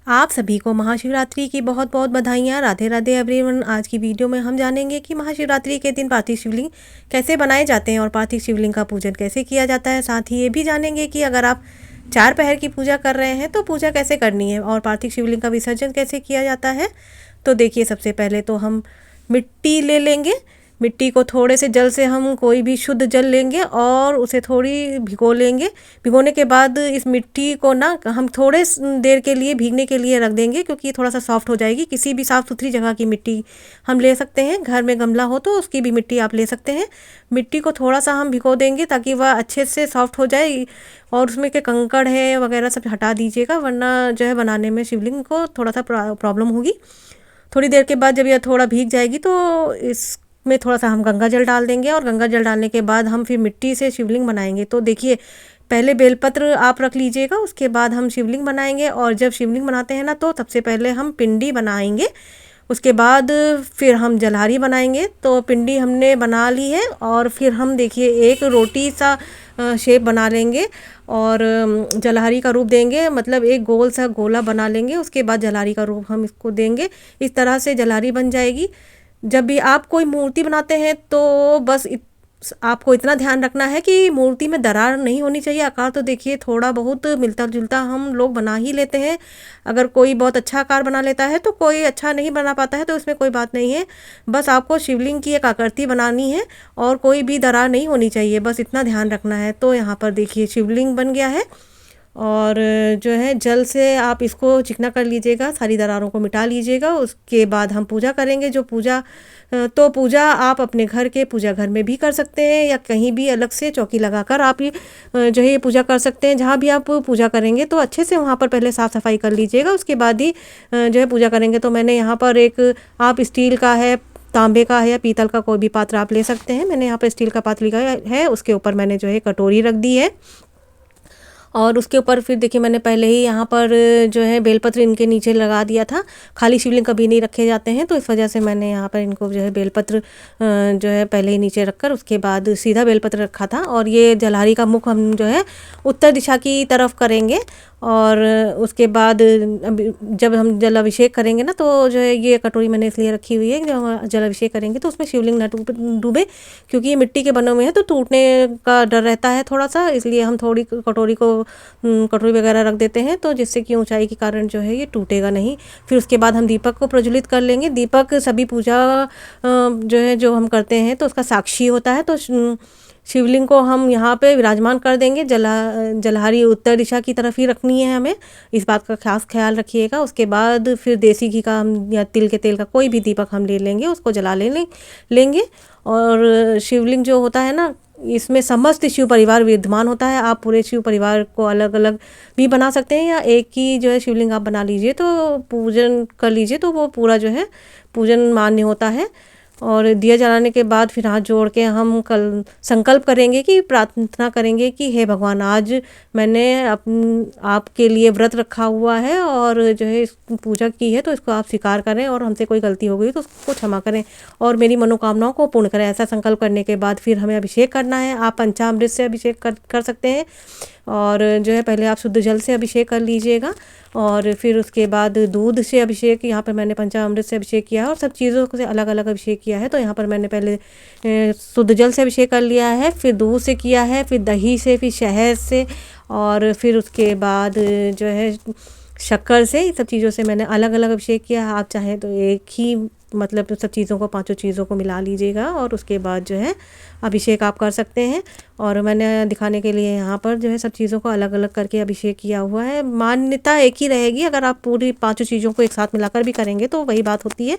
आप सभी को महाशिवरात्रि की बहुत बहुत बधाइयाँ। राधे राधे एवरीवन। आज की वीडियो में हम जानेंगे कि महाशिवरात्रि के दिन पार्थिव शिवलिंग कैसे बनाए जाते हैं और पार्थिव शिवलिंग का पूजन कैसे किया जाता है। साथ ही ये भी जानेंगे कि अगर आप 4 पहर की पूजा कर रहे हैं तो पूजा कैसे करनी है और पार्थिव शिवलिंग का विसर्जन कैसे किया जाता है। तो देखिए, सबसे पहले तो हम मिट्टी ले लेंगे। मिट्टी को थोड़े से जल से हम कोई भी शुद्ध जल लेंगे और उसे थोड़ी भिगो लेंगे। भिगोने के बाद इस मिट्टी को ना हम थोड़े देर के लिए भीगने के लिए रख देंगे, क्योंकि ये थोड़ा सा सॉफ्ट हो जाएगी। किसी भी साफ़ सुथरी जगह की मिट्टी हम ले सकते हैं। घर में गमला हो तो उसकी भी मिट्टी आप ले सकते हैं। मिट्टी को थोड़ा सा हम भिगो देंगे ताकि वह अच्छे से सॉफ्ट हो जाए और उसमें के कंकड़ है वगैरह सब हटा दीजिएगा, वरना जो है बनाने में शिवलिंग को थोड़ा सा प्रॉब्लम होगी। थोड़ी देर के बाद जब यह थोड़ा भीग जाएगी तो इसमें थोड़ा सा हम गंगा जल डाल देंगे और गंगा जल डालने के बाद हम फिर मिट्टी से शिवलिंग बनाएंगे। तो देखिए, पहले बेलपत्र आप रख लीजिएगा, उसके बाद हम शिवलिंग बनाएंगे। और जब शिवलिंग बनाते हैं ना तो सबसे पहले हम पिंडी बनाएंगे, उसके बाद फिर हम जलहारी बनाएंगे। तो पिंडी हमने बना ली है और फिर हम देखिए एक रोटी सा शेप बना लेंगे और जलहारी का रूप देंगे, मतलब एक गोल सा गोला बना लेंगे। उसके बाद जलहारी का रूप हम इसको देंगे। इस तरह से जलहारी बन जाएगी। जब भी आप कोई मूर्ति बनाते हैं तो बस आपको इतना ध्यान रखना है कि मूर्ति में दरार नहीं होनी चाहिए। आकार तो देखिए थोड़ा बहुत मिलता जुलता हम लोग बना ही लेते हैं। अगर कोई बहुत अच्छा आकार बना लेता है तो कोई अच्छा नहीं बना पाता है, तो इसमें कोई बात नहीं है। बस आपको शिवलिंग की एक आकृति बनानी है और कोई भी दरार नहीं होनी चाहिए, बस इतना ध्यान रखना है। तो यहाँ पर देखिए शिवलिंग बन गया है और जो है जल से आप इसको चिकना कर लीजिएगा, सारी दरारों को मिटा लीजिएगा। उसके बाद हम पूजा करेंगे। तो पूजा आप अपने घर के पूजा घर में भी कर सकते हैं या कहीं भी अलग से चौकी लगाकर आप ये जो है ये पूजा कर सकते हैं। जहाँ भी आप पूजा करेंगे तो अच्छे से वहाँ पर पहले साफ़ सफाई कर लीजिएगा, उसके बाद ही जो है पूजा करेंगे। तो मैंने यहाँ पर एक आप स्टील का है, तांबे का है या पीतल का कोई भी पात्र आप ले सकते हैं। मैंने यहाँ पर स्टील का पात्र लिया है, उसके ऊपर मैंने जो है कटोरी रख दी है और उसके ऊपर फिर देखिए मैंने पहले ही यहाँ पर जो है बेलपत्र इनके नीचे लगा दिया था। खाली शिवलिंग कभी नहीं रखे जाते हैं, तो इस वजह से मैंने यहाँ पर इनको जो है बेलपत्र जो है पहले ही नीचे रखकर उसके बाद सीधा बेलपत्र रखा था। और ये जलहारी का मुख हम जो है उत्तर दिशा की तरफ करेंगे और उसके बाद जब हम जल अभिषेक करेंगे ना तो जो है ये कटोरी मैंने इसलिए रखी हुई है, जब हम जल अभिषेक करेंगे तो उसमें शिवलिंग ना डूबे, क्योंकि ये मिट्टी के बने हुए हैं तो टूटने का डर रहता है थोड़ा सा। इसलिए हम थोड़ी कटोरी वगैरह रख देते हैं, तो जिससे कि ऊंचाई के कारण जो है ये टूटेगा नहीं। फिर उसके बाद हम दीपक को प्रज्वलित कर लेंगे। दीपक सभी पूजा जो है जो हम करते हैं तो उसका साक्षी होता है। तो शिवलिंग को हम यहाँ पे विराजमान कर देंगे। जलहारी उत्तर दिशा की तरफ ही रखनी है हमें, इस बात का खास ख्याल रखिएगा। उसके बाद फिर देसी घी का हम या तिल के तेल का कोई भी दीपक हम ले लेंगे, उसको जला लेंगे। और शिवलिंग जो होता है ना, इसमें समस्त शिव परिवार विद्यमान होता है। आप पूरे शिव परिवार को अलग अलग भी बना सकते हैं या एक ही जो है शिवलिंग आप बना लीजिए तो पूजन कर लीजिए, तो वो पूरा जो है पूजन मान्य होता है। और दिया जलाने के बाद फिर हाथ जोड़ के हम कल संकल्प करेंगे कि प्रार्थना करेंगे कि हे भगवान, आज मैंने आपके लिए व्रत रखा हुआ है और जो है इस पूजा की है, तो इसको आप स्वीकार करें और हमसे कोई गलती हो गई तो उसको क्षमा करें और मेरी मनोकामनाओं को पूर्ण करें। ऐसा संकल्प करने के बाद फिर हमें अभिषेक करना है। आप पंचामृत से अभिषेक कर सकते हैं और जो है पहले आप शुद्ध जल से अभिषेक कर लीजिएगा और फिर उसके बाद दूध से अभिषेक। यहाँ पर मैंने पंचामृत से अभिषेक किया है और सब चीज़ों से अलग अलग अभिषेक किया है। तो यहाँ पर मैंने पहले शुद्ध जल से अभिषेक कर लिया है, फिर दूध से किया है, फिर दही से, फिर शहद से और फिर उसके बाद जो है शक्कर से। सब चीज़ों से मैंने अलग अलग अभिषेक किया है। आप चाहें तो एक ही मतलब सब चीज़ों को, 5 चीज़ों को मिला लीजिएगा और उसके बाद जो है अभिषेक आप कर सकते हैं। और मैंने दिखाने के लिए यहाँ पर जो है सब चीज़ों को अलग अलग करके अभिषेक किया हुआ है। मान्यता एक ही रहेगी, अगर आप पूरी 5 चीज़ों को एक साथ मिलाकर भी करेंगे तो वही बात होती है।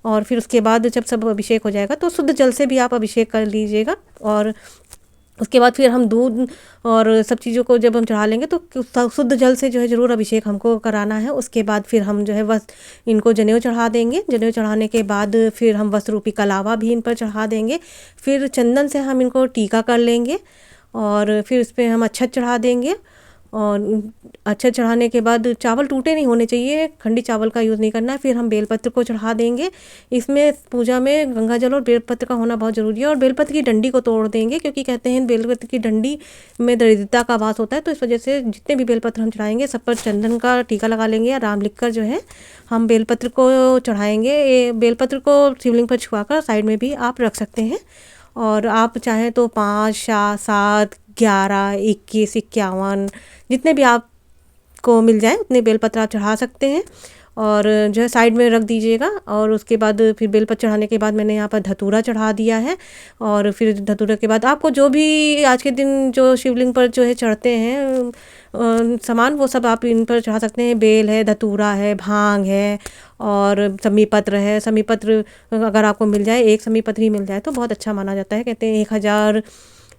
और फिर उसके बाद जब सब अभिषेक हो जाएगा तो शुद्ध जल से भी आप अभिषेक कर लीजिएगा और उसके बाद फिर हम दूध और सब चीज़ों को जब हम चढ़ा लेंगे तो शुद्ध जल से जो है ज़रूर अभिषेक हमको कराना है। उसके बाद फिर हम जो है वस्त्र इनको जनेऊ चढ़ा देंगे। जनेऊ चढ़ाने के बाद फिर हम वस्त्र रूपी कलावा भी इन पर चढ़ा देंगे। फिर चंदन से हम इनको टीका कर लेंगे और फिर इस पर हम अक्षत चढ़ा देंगे और अच्छा चढ़ाने के बाद चावल टूटे नहीं होने चाहिए, खंडी चावल का यूज़ नहीं करना है। फिर हम बेलपत्र को चढ़ा देंगे। इसमें पूजा में गंगा जल और बेलपत्र का होना बहुत ज़रूरी है। और बेलपत्र की डंडी को तोड़ देंगे, क्योंकि कहते हैं बेलपत्र की डंडी में दरिद्रता का वास होता है। तो इस वजह से जितने भी बेलपत्र हम चढ़ाएंगे सब पर चंदन का टीका लगा लेंगे या राम लिखकर जो है हम बेलपत्र को चढ़ाएंगे। ये बेलपत्र को शिवलिंग पर छुपाकर साइड में भी आप रख सकते हैं। और आप चाहें तो 5, 7, 11, 21, 51 जितने भी आपको मिल जाए उतने बेलपत्र आप चढ़ा सकते हैं। और जो है साइड में रख दीजिएगा। और उसके बाद फिर बेलपत्र चढ़ाने के बाद मैंने यहाँ पर धतूरा चढ़ा दिया है। और फिर धतूरा के बाद आपको जो भी आज के दिन जो शिवलिंग पर जो है चढ़ते हैं सामान, वो सब आप इन पर चढ़ा सकते हैं। बेल है, धतूरा है, भांग है और समी पत्र है। समी पत्र अगर आपको मिल जाए, एक समी पत्र ही मिल जाए तो बहुत अच्छा माना जाता है। कहते हैं 1000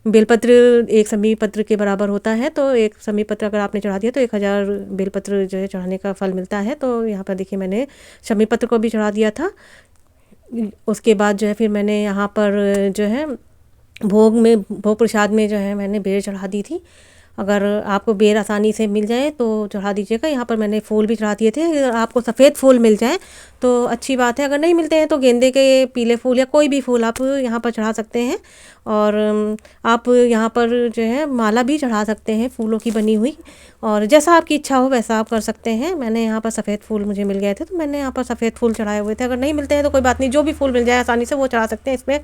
बेलपत्र एक समी पत्र के बराबर होता है। तो एक समी पत्र अगर आपने चढ़ा दिया तो 1000 बेलपत्र जो है चढ़ाने का फल मिलता है। तो यहाँ पर देखिए मैंने समी पत्र को भी चढ़ा दिया था। उसके बाद जो है फिर मैंने यहाँ पर जो है भोग प्रसाद में जो है मैंने बेर चढ़ा दी थी। अगर आपको बेर आसानी से मिल जाए तो चढ़ा दीजिएगा। यहाँ पर मैंने फूल भी चढ़ा दिए थे। अगर आपको सफ़ेद फूल मिल जाए तो अच्छी बात है, अगर नहीं मिलते हैं तो गेंदे के पीले फूल या कोई भी फूल आप यहाँ पर चढ़ा सकते हैं। और आप यहाँ पर जो है माला भी चढ़ा सकते हैं फूलों की बनी हुई, और जैसा आपकी इच्छा हो वैसा आप कर सकते हैं। मैंने यहाँ पर सफ़ेद फूल मुझे मिल गए थे तो मैंने यहाँ पर सफ़ेद फूल चढ़ाए हुए थे। अगर नहीं मिलते हैं तो कोई बात नहीं, जो भी फूल मिल जाए आसानी से वो चढ़ा सकते हैं। इसमें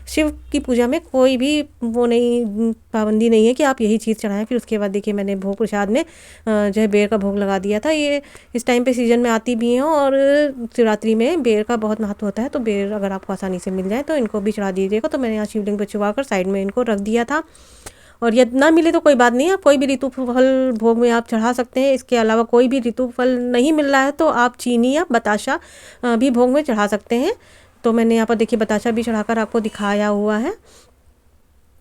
शिव की पूजा में कोई भी वो नहीं, पाबंदी नहीं है कि आप यही चीज़ चढ़ाएं। फिर उसके बाद देखिए मैंने भोग प्रसाद में जो है बेर का भोग लगा दिया था। ये इस टाइम पे सीज़न में आती भी हैं और शिवरात्रि में बेर का बहुत महत्व होता है। तो बेर अगर आपको आसानी से मिल जाए तो इनको भी चढ़ा दीजिएगा। तो मैंने यहाँ शिवलिंग पर छुपा कर साइड में इनको रख दिया था। और यदि ना मिले तो कोई बात नहीं, आप कोई भी ऋतु फल भोग में आप चढ़ा सकते हैं। इसके अलावा कोई भी ऋतु फल नहीं मिल रहा है तो आप चीनी या बताशा भी भोग में चढ़ा सकते हैं। तो मैंने यहाँ पर देखिए बताशा भी चढ़ाकर आपको दिखाया हुआ है।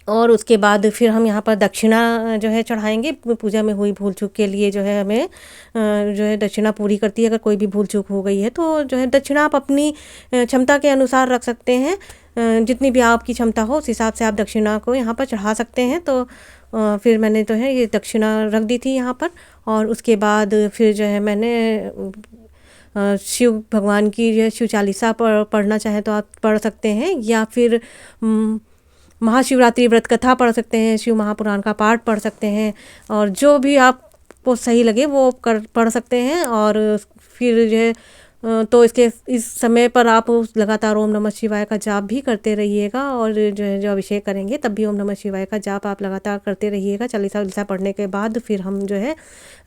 और उसके बाद फिर हम यहाँ पर दक्षिणा जो है चढ़ाएंगे। पूजा में हुई भूल चूक के लिए जो है हमें जो है दक्षिणा पूरी करती है। अगर कोई भी भूल चूक हो गई है तो जो है दक्षिणा आप अपनी क्षमता के अनुसार रख सकते हैं। जितनी भी आपकी क्षमता हो उस हिसाब से आप दक्षिणा को यहाँ पर चढ़ा सकते हैं। तो फिर मैंने जो है ये दक्षिणा रख दी थी यहाँ पर। और उसके बाद फिर जो है मैंने शिव भगवान की जो है शिव चालीसा पढ़ना चाहें तो आप पढ़ सकते हैं, या फिर महाशिवरात्रि व्रत कथा पढ़ सकते हैं, शिव महापुराण का पाठ पढ़ सकते हैं। और जो भी आपको सही लगे वो पढ़ सकते हैं। और फिर जो है तो इस समय पर आप लगातार ओम नमः शिवाय का जाप भी करते रहिएगा। और जो है जो अभिषेक करेंगे तब भी ओम नमः शिवाय का जाप आप लगातार करते रहिएगा। चालीसा पढ़ने के बाद फिर हम जो है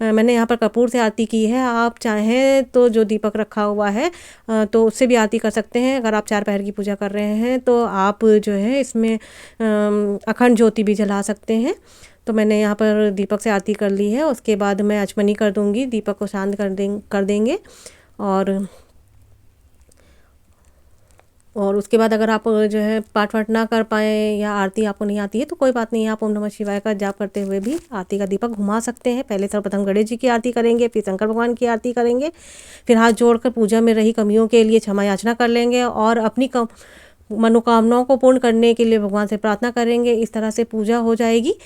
मैंने यहाँ पर कपूर से आरती की है। आप चाहें तो जो दीपक रखा हुआ है तो उससे भी आरती कर सकते हैं। अगर आप 4 पहर की पूजा कर रहे हैं तो आप जो है इसमें अखंड ज्योति भी जला सकते हैं। तो मैंने यहाँ पर दीपक से आरती कर ली है। उसके बाद मैं अचमनी कर दूँगी, दीपक को शांत कर देंगे। और उसके बाद अगर आप जो है पाठ वाठ ना कर पाएँ या आरती आपको नहीं आती है तो कोई बात नहीं, आप ओम नमः शिवाय का जाप करते हुए भी आरती का दीपक घुमा सकते हैं। पहले सर्वप्रथम गणेश जी की आरती करेंगे, फिर शंकर भगवान की आरती करेंगे, फिर हाथ जोड़कर पूजा में रही कमियों के लिए क्षमा याचना कर लेंगे और अपनी मनोकामनाओं को पूर्ण करने के लिए भगवान से प्रार्थना करेंगे। इस तरह से पूजा हो जाएगी।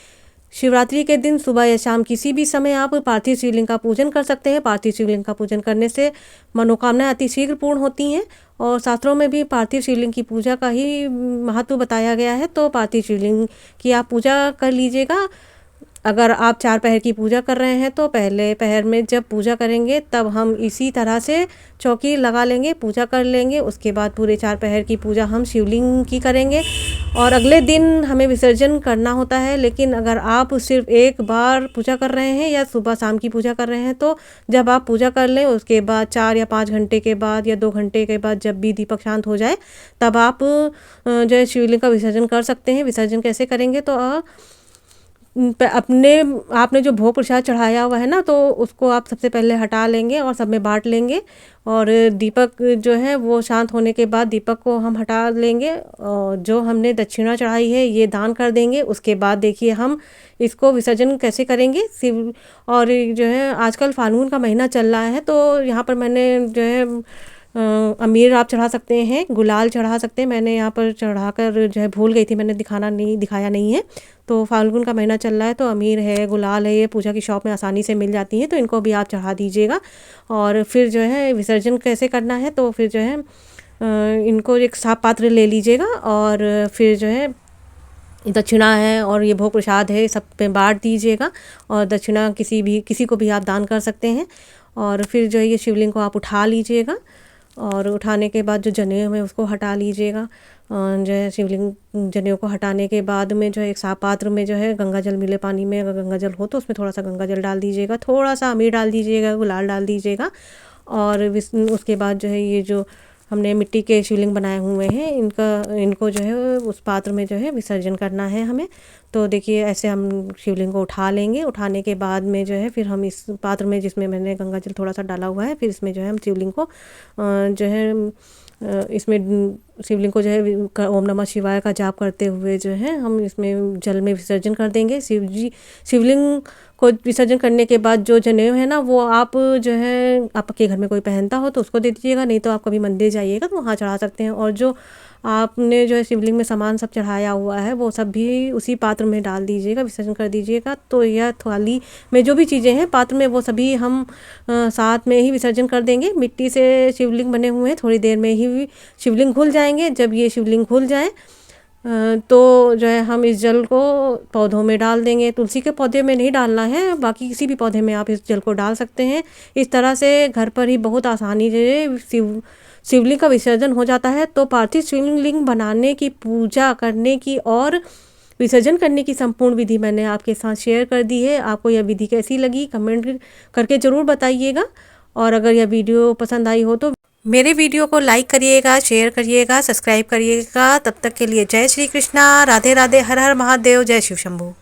शिवरात्रि के दिन सुबह या शाम किसी भी समय आप पार्थिव शिवलिंग का पूजन कर सकते हैं। पार्थिव शिवलिंग का पूजन करने से मनोकामनाएं अति शीघ्र पूर्ण होती हैं। और शास्त्रों में भी पार्थिव शिवलिंग की पूजा का ही महत्व बताया गया है। तो पार्थिव शिवलिंग की आप पूजा कर लीजिएगा। अगर आप 4 पहर की पूजा कर रहे हैं तो पहले पहर में जब पूजा करेंगे तब हम इसी तरह से चौकी लगा लेंगे, पूजा कर लेंगे। उसके बाद पूरे 4 पहर की पूजा हम शिवलिंग की करेंगे और अगले दिन हमें विसर्जन करना होता है। लेकिन अगर आप सिर्फ एक बार पूजा कर रहे हैं या सुबह शाम की पूजा कर रहे हैं तो जब आप पूजा कर लें उसके बाद 4 या 5 घंटे के बाद या 2 घंटे के बाद जब भी दीपक शांत हो जाए तब आप जो है शिवलिंग का विसर्जन कर सकते हैं। विसर्जन कैसे करेंगे तो आपने जो भोग प्रसाद चढ़ाया हुआ है ना तो उसको आप सबसे पहले हटा लेंगे और सब में बांट लेंगे। और दीपक जो है वो शांत होने के बाद दीपक को हम हटा लेंगे और जो हमने दक्षिणा चढ़ाई है ये दान कर देंगे। उसके बाद देखिए हम इसको विसर्जन कैसे करेंगे। और जो है आजकल फाल्गुन का महीना चल रहा है तो यहाँ पर मैंने जो है अमीर आप चढ़ा सकते हैं, गुलाल चढ़ा सकते हैं। मैंने यहाँ पर चढ़ाकर जो है भूल गई थी, मैंने दिखाया नहीं है। तो फाल्गुन का महीना चल रहा है तो अमीर है, गुलाल है, ये पूजा की शॉप में आसानी से मिल जाती हैं, तो इनको भी आप चढ़ा दीजिएगा। और फिर जो है विसर्जन कैसे करना है, तो फिर जो है इनको एक साफ पात्र ले लीजिएगा और फिर जो है दक्षिणा है और ये भोग प्रसाद है, सब पे बांट दीजिएगा। और दक्षिणा किसी को भी आप दान कर सकते हैं। और फिर जो है ये शिवलिंग को आप उठा लीजिएगा और उठाने के बाद जो जनेऊ है उसको हटा लीजिएगा। जो है शिवलिंग जनेऊ को हटाने के बाद में जो है एक साफ पात्र में जो है गंगा जल मिले पानी में, अगर गंगा जल हो तो उसमें थोड़ा सा गंगा जल डाल दीजिएगा, थोड़ा सा अमीर डाल दीजिएगा, गुलाल डाल दीजिएगा। और उसके बाद जो है ये जो हमने मिट्टी के शिवलिंग बनाए हुए हैं इनको जो है उस पात्र में जो है विसर्जन करना है हमें। तो देखिए ऐसे हम शिवलिंग को उठा लेंगे। उठाने के बाद में जो है फिर हम इस पात्र में जिसमें मैंने गंगा जल थोड़ा सा डाला हुआ है, फिर इसमें जो है हम शिवलिंग को जो है इसमें शिवलिंग को जो है ओम नमः शिवाय का जाप करते हुए जो है हम इसमें जल में विसर्जन कर देंगे। शिवलिंग को विसर्जन करने के बाद जो जनेऊ है ना, वो आप जो है आपके घर में कोई पहनता हो तो उसको दे दीजिएगा, नहीं तो आप कभी मंदिर जाइएगा तो वहाँ चढ़ा सकते हैं। और जो आपने जो है शिवलिंग में सामान सब चढ़ाया हुआ है वो सब भी उसी पात्र में डाल दीजिएगा, विसर्जन कर दीजिएगा। तो यह थाली में जो भी चीज़ें हैं पात्र में वो सभी हम साथ में ही विसर्जन कर देंगे। मिट्टी से शिवलिंग बने हुए हैं, थोड़ी देर में ही शिवलिंग घुल जाएंगे। जब ये शिवलिंग घुल जाए तो जो है हम इस जल को पौधों में डाल देंगे। तुलसी के पौधे में नहीं डालना है, बाकी किसी भी पौधे में आप इस जल को डाल सकते हैं। इस तरह से घर पर ही बहुत आसानी से शिवलिंग का विसर्जन हो जाता है। तो पार्थिव शिवलिंग बनाने की, पूजा करने की और विसर्जन करने की संपूर्ण विधि मैंने आपके साथ शेयर कर दी है। आपको यह विधि कैसी लगी कमेंट करके ज़रूर बताइएगा। और अगर यह वीडियो पसंद आई हो तो मेरे वीडियो को लाइक करिएगा, शेयर करिएगा, सब्सक्राइब करिएगा। तब तक के लिए जय श्री कृष्णा, राधे राधे, हर हर महादेव, जय शिव शंभू।